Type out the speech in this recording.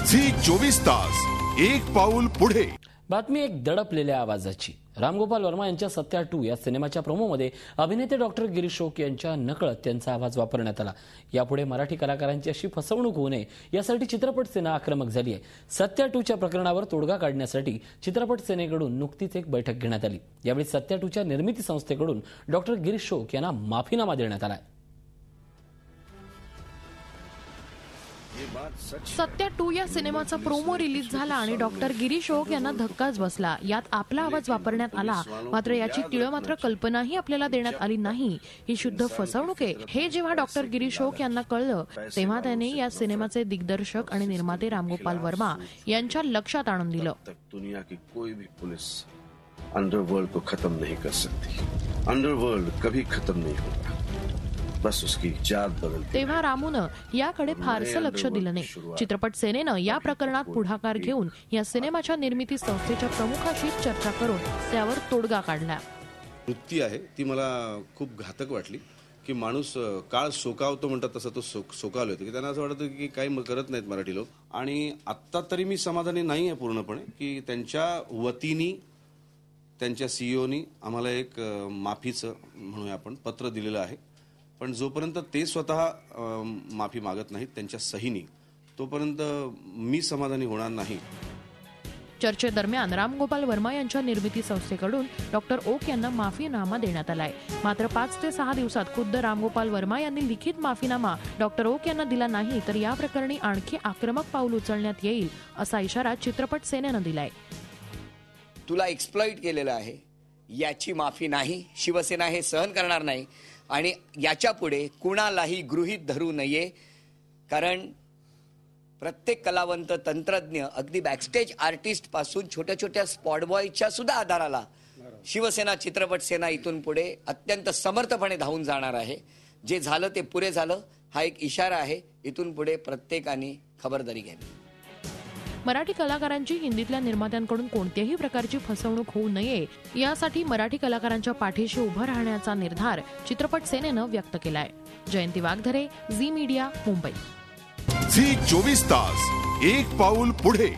Zee 24 तास एक पाऊल पुढे। बातमी एक दडपलेल्या आवाजाची। रामगोपाल वर्मा यांच्या सत्या 2 या सिनेमाच्या प्रोमोमध्ये अभिनेते डॉक्टर गिरीश ओक यांच्या नकळत त्यांचा आवाज वापरण्यात आला। यापुढे मराठी कलाकारांची अशी फसवणूक होऊ नये यासाठी चित्रपट सेना आक्रमक झाली आहे। सत्या 2 च्या प्रकरणावर तोडगा काढण्यासाठी चित्रपट सेनेकडून नुकतीच एक बैठक घेण्यात आली। यावेळी सत्या 2 च्या निर्मिती संस्थेकडून डॉक्टर गिरीश ओक यांना माफीनामा देण्यात आला। सत्या 2 या सिनेमाचा प्रोमो रिलीज झाला आणि डॉक्टर गिरीश ओक यांना धक्काच बसला। यात आपला आवाज वापरण्यात आला, मात्र याची तीळमात्र कल्पनाही आपल्याला देण्यात आली नाही। ही शुद्ध फसवणूक आहे। हे जेव्हा डॉक्टर गिरीश ओक यांना कळलं तेव्हा त्याने या सिनेमाचे दिग्दर्शक आणि निर्माते रामगोपाल वर्मा यांच्या लक्षात आणून दिलं। दुनिया की कोई भी पुलिस अंडरवर्ल्ड को खत्म नहीं कर सकती। अंडरवर्ल्ड कभी खत्म नहीं होगा, बस उसकी जात बदलती। तेव्हा रामूनं याकडे फारसं लक्ष दिलं नाही। चित्रपट सेनेनं या प्रकरणात पुढाकार घेऊन या सिनेमाच्या निर्मिती संस्थेच्या प्रमुखाशी चर्चा करून त्यावर तोडगा काढला। वृत्ती आहे ती मला खूप घातक वाटली की माणूस काळ शोकावतो म्हणतात तसं तो शोकावला होता की त्यांना असं वाटतं की काही करत नाहीत मराठी लोक। आणि आत्ता तरी मी समाधानी नाही आहे पूर्णपणे की त्यांच्या वतीने त्यांच्या सीईओनी आम्हाला एक माफीचं म्हणूया आपण पत्र दिलेलं आहे। पण जोपर्यंत ते स्वतः माफी मागत नाहीत त्यांच्या सहीनी, तोपर्यंत मी समाधानी होणार नाही। चर्चेदरम्यान रामगोपाल वर्मा यांच्या निर्मिती संस्थेकडून डॉक्टर ओक यांना माफीनामा देण्यात आलाय। मात्र 5 ते 6 दिवसात खुद्द रामगोपाल वर्मा यांनी लिखित माफीनामा डॉक्टर ओक यांना दिला नाही तर या प्रकरणी आणखी आक्रमक पाऊल उचलण्यात येईल असा इशारा चित्रपट सेनेनं दिलाय। तुला एक्सप्लॉइट केलेलं आहे याची माफी नाही, शिवसेना हे सहन करणार नाही आणि याच्या पुढे कुणालाही गृहीत धरू नये। कारण प्रत्येक कलावंत, तंत्रज्ञ, अगदी बॅकस्टेज आर्टिस्ट पासून छोट्या छोट्या स्पॉट बॉयच्या सुद्धा आधाराला शिवसेना चित्रपट सेना इथून पुढे अत्यंत समर्थपणे धावून जाणार आहे। जे झालं ते पुरे झालं हा एक इशारा आहे। इथून पुढे प्रत्येकाने खबरदारी घ्यावी। मराठी कलाकारांची हिंदीतल्या निर्मात्यांकडून कोणत्याही प्रकारची फसवणूक होऊ नये यासाठी मराठी कलाकारांच्या पाठीशी उभं राहण्याचा निर्धार चित्रपट सेनेनं व्यक्त केलाय। जयंती वाघधरे, झी मीडिया, मुंबई। झी 24 तास एक पाऊल पुढे।